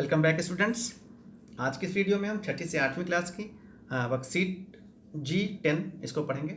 Welcome back students. आज की इस वीडियो में हम छठी से 8वीं क्लास की वर्कशीट G10 इसको पढ़ेंगे।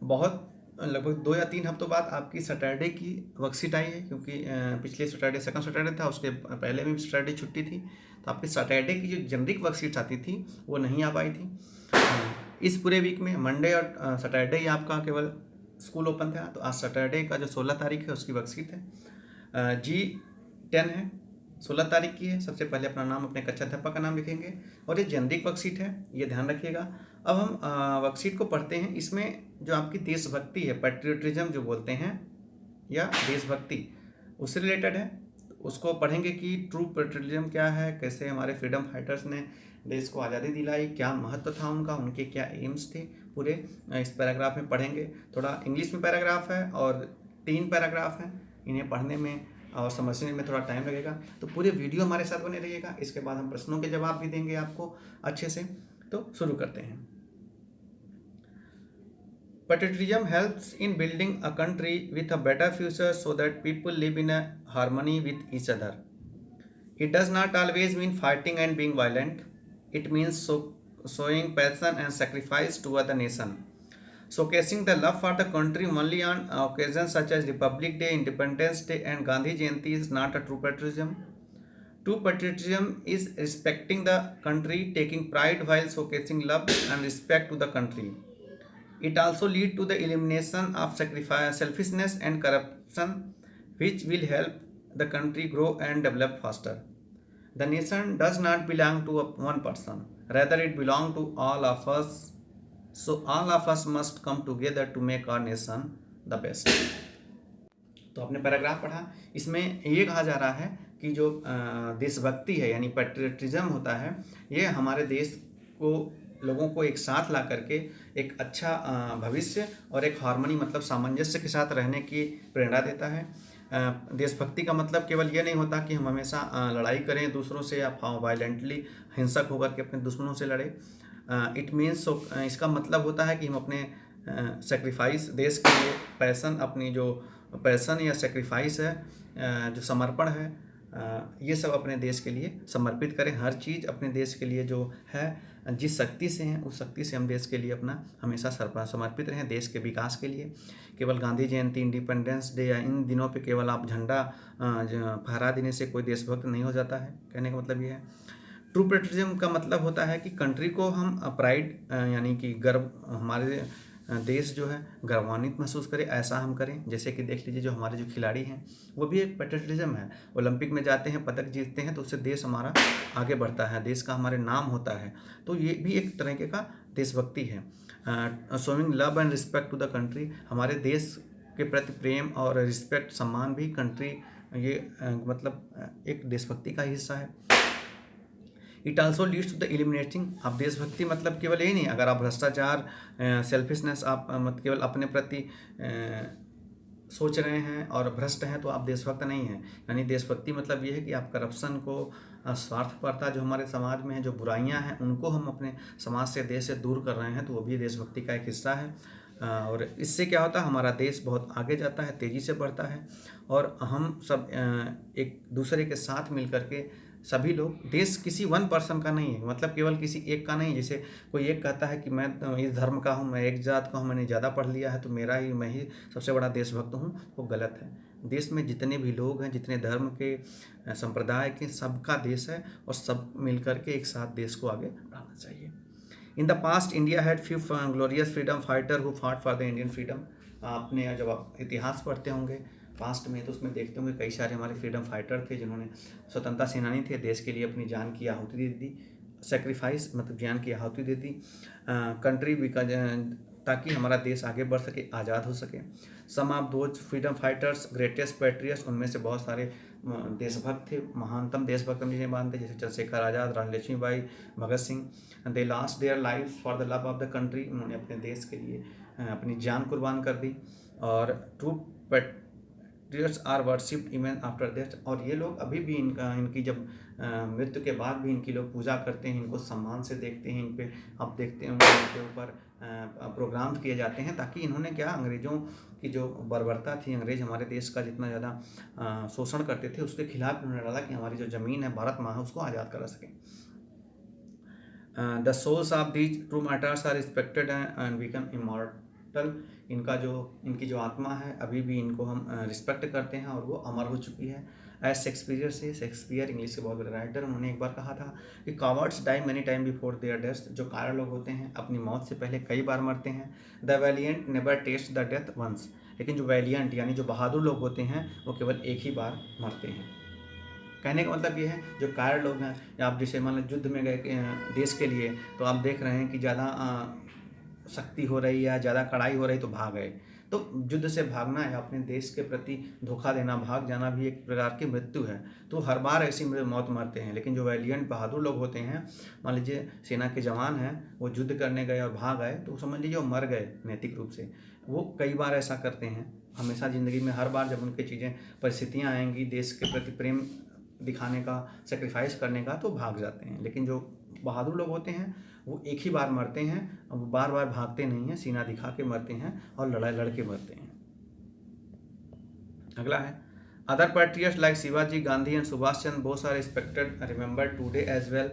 बहुत लगभग 2 या 3 हफ्तों बाद आपकी सैटरडे की वर्कशीट आई है, क्योंकि पिछले सैटरडे सेकंड सैटरडे था, उसके पहले भी सैटरडे छुट्टी थी, तो आपकी सैटरडे की जो जेनरिक वर्कशीट्स आती थी वो नहीं आ पाई थी। इस पूरे वीक में मंडे और सैटरडे ही आपका केवल स्कूल ओपन था, तो आज सैटरडे का जो 16 तारीख है उसकी वर्कशीट है। G10 है, 16 तारीख की है। सबसे पहले अपना नाम, अपने कक्षा अध्यापक का नाम लिखेंगे और ये जेनरिक वर्कशीट है, ये ध्यान रखिएगा। अब हम वर्कशीट को पढ़ते हैं। इसमें जो आपकी देशभक्ति है, पैट्रियोटिज्म जो बोलते हैं या देशभक्ति, उससे रिलेटेड है। उसको पढ़ेंगे कि ट्रू पैट्रियोटिज्म क्या है, कैसे हमारे फ्रीडम फाइटर्स ने देश को आज़ादी दिलाई, क्या महत्व था उनका, उनके क्या एम्स थे, पूरे इस पैराग्राफ में पढ़ेंगे। थोड़ा इंग्लिश में पैराग्राफ है और 3 पैराग्राफ हैं, इन्हें पढ़ने में और समझने में थोड़ा टाइम लगेगा, तो पूरे वीडियो हमारे साथ बने रहिएगा। इसके बाद हम प्रश्नों के जवाब भी देंगे आपको अच्छे से। तो शुरू करते हैं। Patriotism helps in building a country with a better future so that people live in a harmony with each other. It does not always mean fighting and being violent. It means showing passion and sacrifice toward the nation. Showcasing the love for the country only on occasions such as Republic Day, Independence Day, and Gandhi Jayanti is not a true patriotism. True patriotism is respecting the country, taking pride while showcasing love and respect to the country. It also leads to the elimination of sacrifice, selfishness and corruption, which will help the country grow and develop faster. The nation does not belong to one person, rather it belongs to all of us. So all of us must come together to make our nation the best. तो आपने paragraph पढ़ा, इसमें ये कहा जा रहा है कि जो देशभक्ति है यानी पैट्रियटिज्म होता है, ये हमारे देश को, लोगों को एक साथ ला करके एक अच्छा भविष्य और एक हार्मनी मतलब सामंजस्य के साथ रहने की प्रेरणा देता है। देशभक्ति का मतलब केवल ये नहीं होता कि हम हमेशा लड़ाई करें दूसरों से या वायलेंटली हिंसक होकर के अपने दुश्मनों से लड़े। इट मीन्स, इसका मतलब होता है कि हम अपने सेक्रीफाइस, देश के लिए पैसन, अपनी जो पैसन या सेक्रीफाइस है, जो समर्पण है, ये सब अपने देश के लिए समर्पित करें। हर चीज़ अपने देश के लिए जो है, जिस शक्ति से हैं उस शक्ति से हम देश के लिए अपना हमेशा समर्पित रहें, देश के विकास के लिए। केवल गांधी जयंती, इंडिपेंडेंस डे या इन दिनों पे केवल आप झंडा फहरा देने से कोई देशभक्त नहीं हो जाता है। कहने का मतलब ये है। ट्रू पेट्रियटिज्म का मतलब होता है कि कंट्री को हम प्राइड यानी कि गर्व, हमारे देश जो है गर्वान्वित महसूस करें, ऐसा हम करें। जैसे कि देख लीजिए, जो हमारे जो खिलाड़ी हैं वो भी एक पेट्रियटिज्म है। ओलंपिक में जाते हैं, पदक जीतते हैं, तो उससे देश हमारा आगे बढ़ता है, देश का हमारे नाम होता है, तो ये भी एक तरीके का देशभक्ति है। Showing love and respect to the country, हमारे देश के प्रति प्रेम और रिस्पेक्ट, सम्मान भी कंट्री, ये मतलब एक देशभक्ति का हिस्सा है। It also leads to the eliminating, आप देशभक्ति मतलब केवल यही नहीं, अगर आप भ्रष्टाचार, सेल्फिशनेस, आप मत केवल अपने प्रति सोच रहे हैं और भ्रष्ट हैं, तो आप देशभक्त नहीं हैं। यानी देशभक्ति मतलब ये है कि आप करप्शन को, स्वार्थपरता जो हमारे समाज में है, जो बुराइयां हैं, उनको हम अपने समाज से, देश से दूर कर रहे हैं, तो वो भी देशभक्ति का एक हिस्सा है। और इससे क्या होता है, हमारा देश बहुत आगे जाता है, तेज़ी से बढ़ता है, और हम सब एक दूसरे के साथ मिल करके सभी लोग, देश किसी वन पर्सन का नहीं है, मतलब केवल किसी एक का नहीं। जैसे कोई एक कहता है कि मैं इस धर्म का हूँ, मैं एक जात का हूँ, मैंने ज़्यादा पढ़ लिया है तो मैं ही सबसे बड़ा देशभक्त हूँ, वो गलत है। देश में जितने भी लोग हैं, जितने धर्म के, संप्रदाय के, सबका देश है, और सब मिल करके एक साथ देश को आगे बढ़ाना चाहिए। In the past India had few glorious freedom fighter who fought for the Indian freedom. आपने जब आप इतिहास पढ़ते होंगे पास्ट में, तो उसमें देखते होंगे कई सारे हमारे फ्रीडम फाइटर थे जिन्होंने, स्वतंत्रता सेनानी थे, देश के लिए अपनी जान की आहुति दे दी। सेक्रीफाइस मतलब जान की आहुति दे दी कंट्री बिकॉज, ताकि हमारा देश आगे बढ़ सके, आज़ाद हो सके। Some of those freedom fighters greatest patriots, उनमें से बहुत सारे देशभक्त थे, महानतम देशभक्त हम जिन्हें मानते, जैसे Chandrashekhar Azad, Rani Laxmibai, Bhagat Singh. They lost their life for the love of the country, उन्होंने अपने देश के लिए अपनी जान कुर्बान कर दी। और true patriots are worshipped even after death, और ये लोग अभी भी इनकी जब मृत्यु के बाद भी इनकी लोग पूजा करते हैं, इनको सम्मान से देखते हैं। इन पे आप देखते हैं इनके ऊपर प्रोग्राम किए जाते हैं, ताकि इन्होंने क्या, अंग्रेज़ों की जो बर्बरता थी, अंग्रेज़ हमारे देश का जितना ज़्यादा शोषण करते थे, उसके खिलाफ उन्होंने डाला कि हमारी जो ज़मीन है, भारत माँ है, उसको आज़ाद करा सकें। The souls of these true martyrs are respected and become immortal. इनकी जो आत्मा है, अभी भी इनको हम रिस्पेक्ट करते हैं और वो अमर हो चुकी है। एज शेक्सपियर इंग्लिश के बहुत बड़े राइटर, उन्होंने एक बार कहा था कि cowards die many time before their death. जो कायर लोग होते हैं अपनी मौत से पहले कई बार मरते हैं। The valiant never taste the death once. लेकिन जो वैलियंट यानी जो बहादुर लोग होते हैं, वो केवल एक ही बार मरते हैं। कहने का मतलब ये है, जो कायर लोग हैं, या आप जैसे मान लो युद्ध में गए देश के लिए, तो आप देख रहे हैं कि ज़्यादा सख्ती हो रही है, ज़्यादा कड़ाई हो रही, तो भाग गए। तो युद्ध से भागना या अपने देश के प्रति धोखा देना, भाग जाना भी एक प्रकार की मृत्यु है। तो हर बार ऐसी मौत मरते हैं। लेकिन जो वैलियंट बहादुर लोग होते हैं, मान लीजिए सेना के जवान हैं, वो युद्ध करने गए और भाग आए, तो समझ लीजिए वो मर गए नैतिक रूप से। वो कई बार ऐसा करते हैं हमेशा ज़िंदगी में, हर बार जब उनकी चीज़ें परिस्थितियाँ आएंगी देश के प्रति प्रेम दिखाने का, सेक्रीफाइस करने का, तो भाग जाते हैं। लेकिन जो बहादुर लोग होते हैं, वो एक ही बार मरते हैं, वो बार बार भागते नहीं हैं, सीना दिखा के मरते हैं और लड़ाई लड़ के मरते हैं। अगला है, other patriots like Shivaji, Gandhi and Subhash Chandra Bose are respected remembered today as well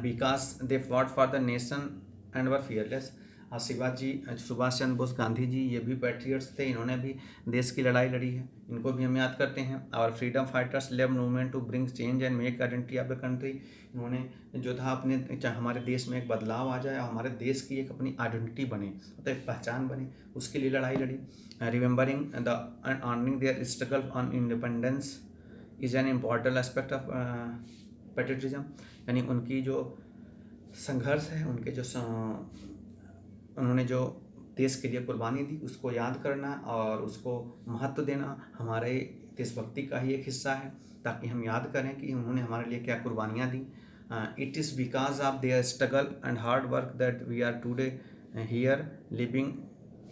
because they fought for the nation and were fearless. Shivaji, Subhash Chandra Bose, Gandhi ji, ये भी पैट्रियट्स थे, इन्होंने भी देश की लड़ाई लड़ी है, इनको भी हम याद करते हैं। और freedom fighters led movement to bring change and make identity of the country. इन्होंने जो था अपने, चाहे हमारे देश में एक बदलाव आ जाए, हमारे देश की एक अपनी आइडेंटिटी बने, मतलब एक पहचान बने, उसके लिए लड़ाई लड़ी। Remembering the end honouring their struggle on independence is an important aspect of patriotism. यानी उनकी जो संघर्ष है, उनके जो उन्होंने जो देश के लिए कुर्बानी दी, उसको याद करना और उसको महत्व देना हमारे देशभक्ति का ही एक हिस्सा है, ताकि हम याद करें कि उन्होंने हमारे लिए क्या कुर्बानियाँ दी। It is because of their struggle and hard work that we are today here living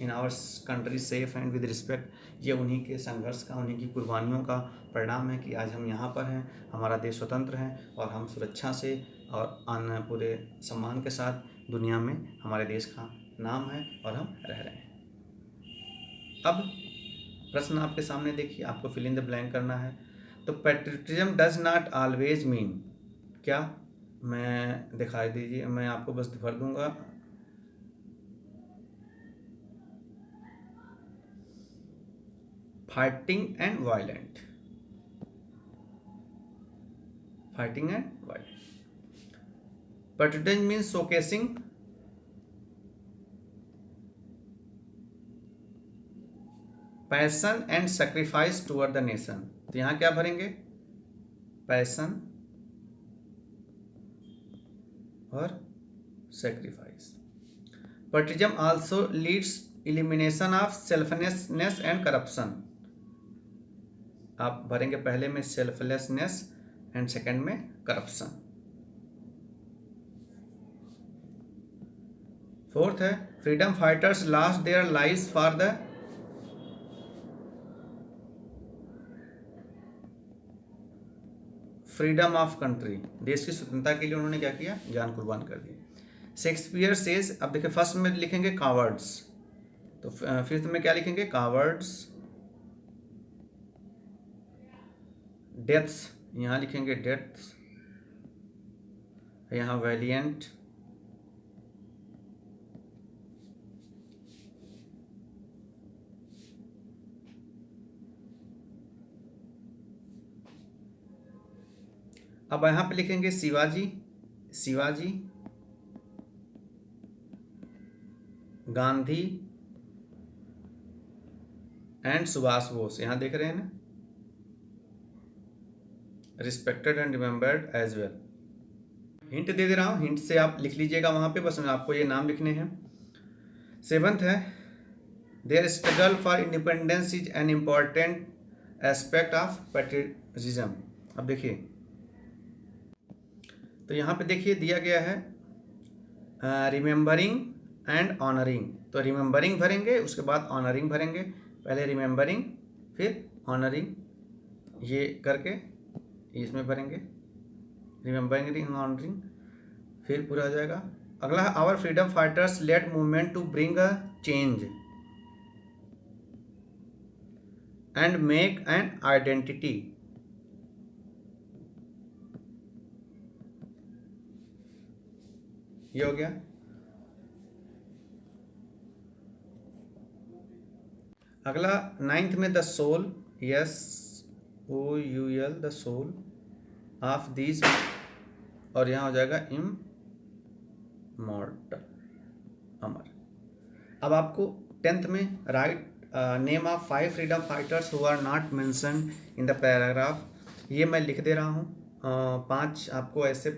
in our country safe and with respect. ये उन्हीं के संघर्ष का, उन्हीं की कुर्बानियों का परिणाम है कि आज हम यहाँ पर हैं, हमारा देश स्वतंत्र है और हम सुरक्षा से और अन्य पूरे सम्मान के साथ दुनिया में हमारे देश का नाम है और हम रह रहे हैं। अब प्रश्न आपके सामने देखिए, आपको फिल इन द ब्लैंक करना है। तो patriotism does not always mean क्या, मैं दिखाई दीजिए, मैं आपको बस भर दूंगा। Fighting and violent, fighting and violent. Patriotism means showcasing passion and sacrifice toward the nation. तो यहाँ क्या भरेंगे, पैशन और sacrifice. Patriotism also leads elimination of selflessness and corruption. आप भरेंगे पहले में सेल्फलेसनेस एंड सेकंड में करप्शन। फोर्थ है, freedom fighters lost their lives for the freedom of country. देश की स्वतंत्रता के लिए उन्होंने क्या किया, जान कुर्बान कर दी। शेक्सपियर सेज, अब देखिए फर्स्ट में लिखेंगे कावर्ड्स, तो फिफ्थ में क्या लिखेंगे, कावर्ड्स डेथ्स, यहाँ लिखेंगे डेथ्स, यहाँ वैलियंट, अब यहाँ पे लिखेंगे शिवाजी, शिवाजी, गांधी एंड सुभाष बोस। यहाँ देख रहे हैं ना, respected and remembered as well. Hint दे रहा हूँ, हिंट से आप लिख लीजिएगा वहाँ पे, बस आपको ये नाम लिखने हैं। सेवंथ है, their struggle for independence is an important aspect of patriotism. अब देखिए, तो यहाँ पे देखिए दिया गया है रिमेंबरिंग एंड ऑनरिंग। तो रिमेंबरिंग भरेंगे, उसके बाद ऑनरिंग भरेंगे, पहले रिमेंबरिंग फिर ऑनरिंग, ये करके इसमें भरेंगे, रिमेंबरिंग ऑनरिंग, फिर पूरा हो जाएगा अगला है our freedom fighters led movement to bring a change and make an identity. ये हो गया। अगला नाइन्थ में the soul, S O U L, the soul of these, और यहाँ हो जाएगा इमॉर्टल, अमर। अब आपको टेंथ में write name of 5 freedom fighters who are not mentioned in the paragraph. ये मैं लिख दे रहा हूँ। 5 आपको ऐसे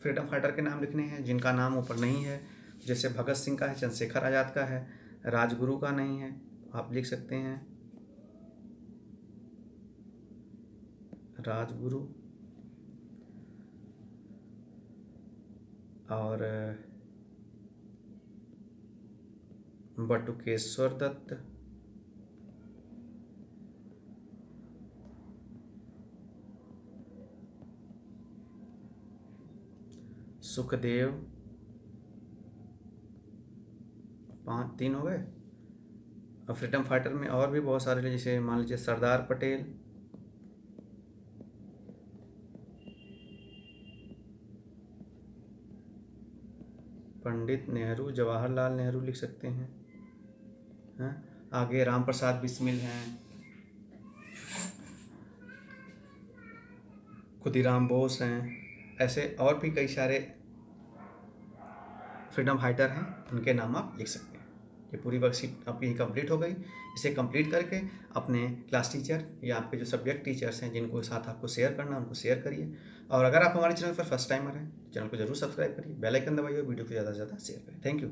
फ्रीडम फाइटर के नाम लिखने हैं जिनका नाम ऊपर नहीं है। जैसे भगत सिंह का है, चंद्रशेखर आज़ाद का है, राजगुरु का नहीं है, आप लिख सकते हैं राजगुरु, और बटुकेश्वर दत्त, सुखदेव, 3 हो गए। और फ्रीडम फाइटर में और भी बहुत सारे, जैसे मान लीजिए सरदार पटेल, पंडित नेहरू, जवाहरलाल नेहरू लिख सकते हैं। आगे राम प्रसाद बिस्मिल हैं, खुदीराम बोस हैं, ऐसे और भी कई सारे फ्रीडम फाइटर हैं, उनके नाम आप लिख सकते हैं। ये पूरी वर्कशीट आपकी कंप्लीट हो गई। इसे कंप्लीट करके अपने क्लास टीचर या आपके जो सब्जेक्ट टीचर्स हैं जिनको साथ आपको शेयर करना, उनको शेयर करिए। और अगर आप हमारे चैनल पर फर्स्ट टाइम आ रहे हैं, चैनल को जरूर सब्सक्राइब करिए, बेल आइकन दबाइए, वीडियो को ज़्यादा से ज़्यादा शेयर करें। Thank you.